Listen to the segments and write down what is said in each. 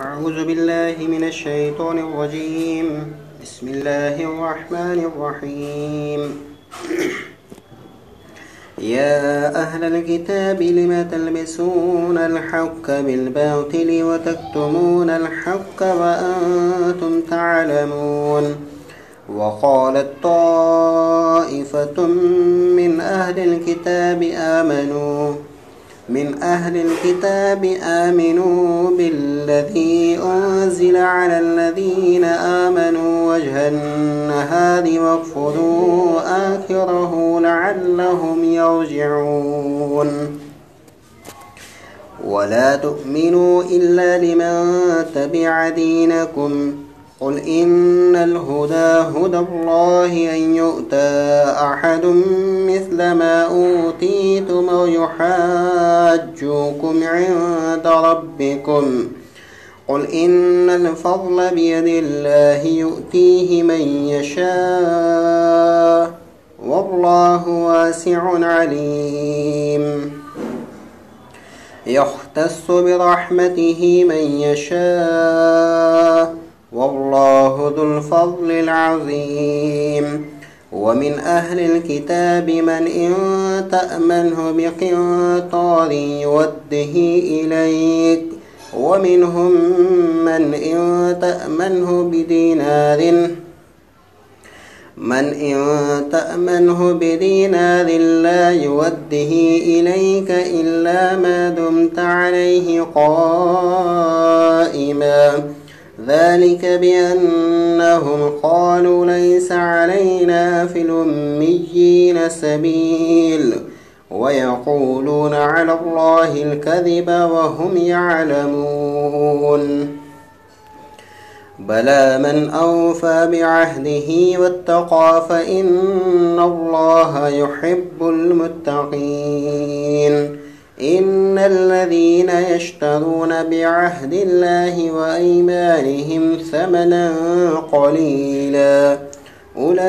أعوذ بالله من الشيطان الرجيم. بسم الله الرحمن الرحيم. يا أهل الكتاب لم تلبسون الحق بالباطل وتكتمون الحق وأنتم تعلمون. وقالت طائفة من أهل الكتاب آمنوا بالذي أنزل على الذين آمنوا وجه النهار واكفروا آخره لعلهم يرجعون. ولا تؤمنوا إلا لمن تبع دينكم. قل إن الهدى هدى الله أن يؤتى أحد مثل ما أوتيتم ويحاجوكم عند ربكم. قل إن الفضل بيد الله يؤتيه من يشاء والله واسع عليم. يختص برحمته من يشاء والله ذو الفضل العظيم. ومن أهل الكتاب من إن تأمنه بقنطار يوده إليك ومنهم من إن تأمنه بدينار لا يوده إليك إلا ما دمت عليه قائما. ذلك بأنهم قالوا ليس علينا في الأميين سبيل ويقولون على الله الكذب وهم يعلمون. بلى من أوفى بعهده واتقى فإن الله يحب المتقين. إن الذين يشترون بعهد الله وأيمانهم ثمنا قليلا أولئك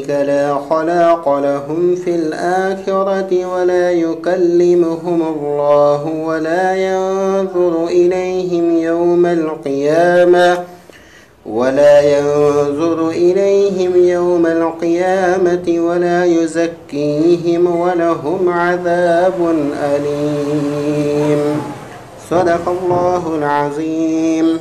لا خلاق لهم في الآخرة ولا يكلمهم الله ولا ينظر إليهم يوم القيامة ولا يزكيهم ولهم عذاب أليم. صدق الله العظيم.